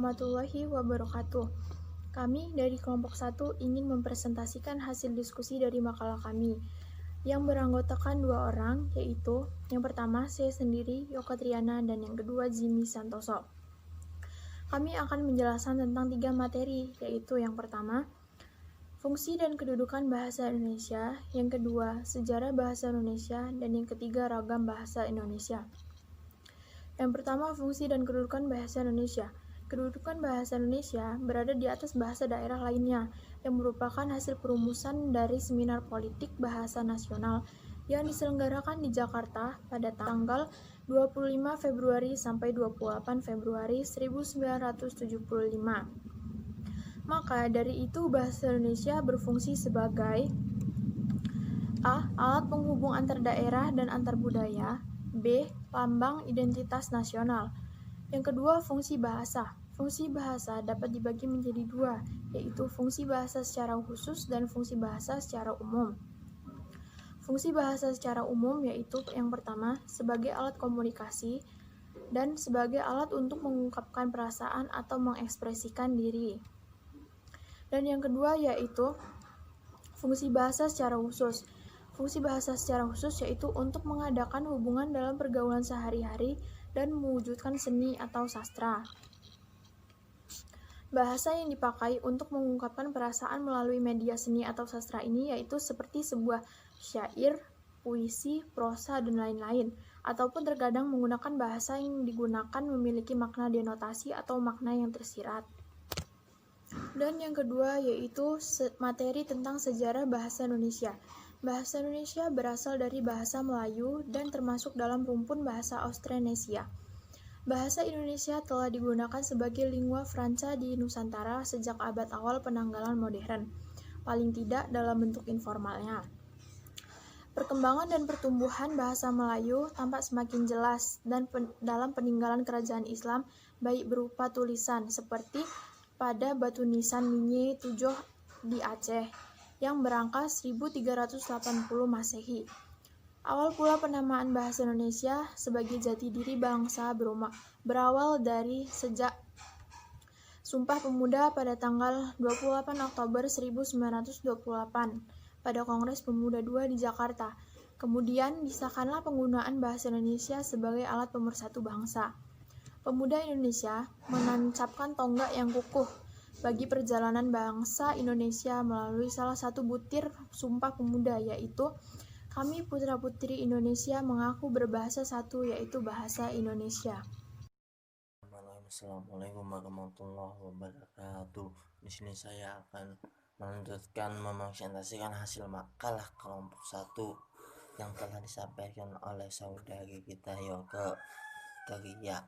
warahmatullahi wabarakatuh. Kami dari kelompok 1 ingin mempresentasikan hasil diskusi dari makalah kami yang beranggotakan 2 orang, yaitu yang pertama saya sendiri, Yoka Triana, dan yang kedua Jimmy Santoso. Kami akan menjelaskan tentang 3 materi, yaitu yang pertama, fungsi dan kedudukan bahasa Indonesia, yang kedua, sejarah bahasa Indonesia, dan yang ketiga, ragam bahasa Indonesia. Yang pertama, fungsi dan kedudukan bahasa Indonesia. Kedudukan bahasa Indonesia berada di atas bahasa daerah lainnya, yang merupakan hasil perumusan dari Seminar Politik Bahasa Nasional yang diselenggarakan di Jakarta pada tanggal 25 Februari sampai 28 Februari 1975. Maka dari itu bahasa Indonesia berfungsi sebagai A. Alat penghubung antar daerah dan antar budaya. B. Lambang identitas nasional. Yang kedua, fungsi bahasa. Fungsi bahasa dapat dibagi menjadi 2, yaitu fungsi bahasa secara khusus dan fungsi bahasa secara umum. Fungsi bahasa secara umum yaitu yang pertama, sebagai alat komunikasi dan sebagai alat untuk mengungkapkan perasaan atau mengekspresikan diri. Dan yang kedua yaitu fungsi bahasa secara khusus. Fungsi bahasa secara khusus yaitu untuk mengadakan hubungan dalam pergaulan sehari-hari dan mewujudkan seni atau sastra. Bahasa yang dipakai untuk mengungkapkan perasaan melalui media seni atau sastra ini yaitu seperti sebuah syair, puisi, prosa, dan lain-lain, ataupun terkadang menggunakan bahasa yang digunakan memiliki makna denotasi atau makna yang tersirat. Dan yang kedua yaitu materi tentang sejarah bahasa Indonesia. Bahasa Indonesia berasal dari bahasa Melayu dan termasuk dalam rumpun bahasa Austronesia. Bahasa Indonesia telah digunakan sebagai lingua franca di Nusantara sejak abad awal penanggalan modern, paling tidak dalam bentuk informalnya. Perkembangan dan pertumbuhan bahasa Melayu tampak semakin jelas dan dalam peninggalan kerajaan Islam, baik berupa tulisan seperti pada batu nisan Minye Tujoh di Aceh yang berangka 1380 Masehi. Awal pula penamaan bahasa Indonesia sebagai jati diri bangsa berawal dari sejak Sumpah Pemuda pada tanggal 28 Oktober 1928 pada Kongres Pemuda II di Jakarta. Kemudian disahkanlah penggunaan bahasa Indonesia sebagai alat pemersatu bangsa. Pemuda Indonesia menancapkan tonggak yang kukuh bagi perjalanan bangsa Indonesia melalui salah satu butir Sumpah Pemuda, yaitu kami putra-putri Indonesia mengaku berbahasa satu, yaitu bahasa Indonesia. Assalamualaikum warahmatullahi wabarakatuh. Di sini saya akan melanjutkan mempresentasikan hasil makalah kelompok 1 yang telah disampaikan oleh saudari kita Yoga Ria.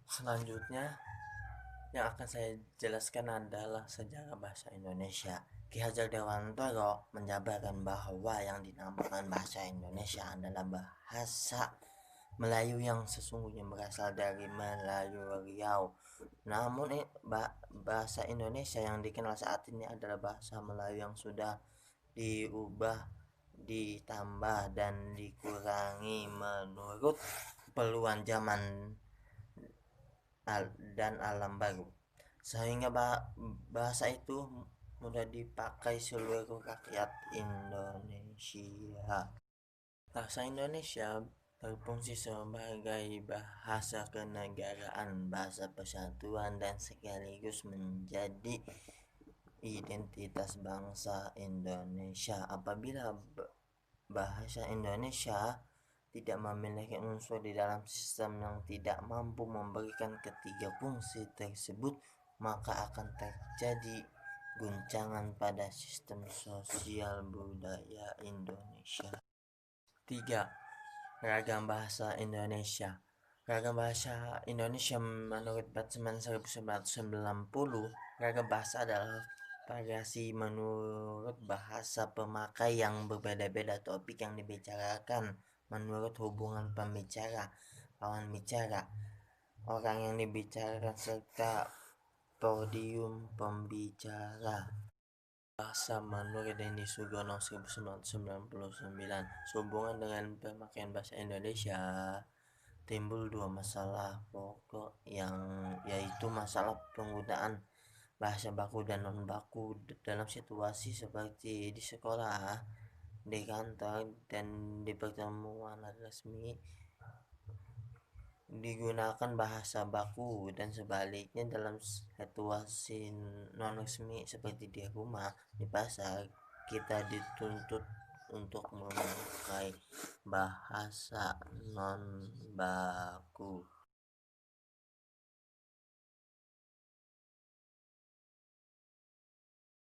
Selanjutnya yang akan saya jelaskan adalah sejarah bahasa Indonesia. Ki Hajar Dewantara menjabarkan bahwa yang dinamakan bahasa Indonesia adalah bahasa Melayu yang sesungguhnya berasal dari Melayu Riau. Namun bahasa Indonesia yang dikenal saat ini adalah bahasa Melayu yang sudah diubah, ditambah, dan dikurangi menurut keperluan zaman dan alam baru, sehingga bahasa itu mudah dipakai seluruh rakyat Indonesia. Bahasa Indonesia berfungsi sebagai bahasa kenegaraan, bahasa persatuan, dan sekaligus menjadi identitas bangsa Indonesia. Apabila bahasa Indonesia tidak memiliki unsur di dalam sistem yang tidak mampu memberikan ketiga fungsi tersebut, maka akan terjadi guncangan pada sistem sosial budaya Indonesia. 3. Ragam bahasa Indonesia. Ragam bahasa Indonesia menurut Batseman 1990, ragam bahasa adalah variasi menurut bahasa pemakai yang berbeda-beda topik yang dibicarakan menurut hubungan pembicara, lawan bicara, orang yang dibicarakan, serta podium pembicara. Bahasa menurut Denny Sugono 1999, sehubungan dengan pemakaian bahasa Indonesia timbul dua masalah pokok yaitu masalah penggunaan bahasa baku dan non baku dalam situasi seperti di sekolah, di kantor, dan di pertemuan resmi digunakan bahasa baku dan sebaliknya dalam situasi non resmi seperti di rumah, di pasar, kita dituntut untuk memakai bahasa non baku.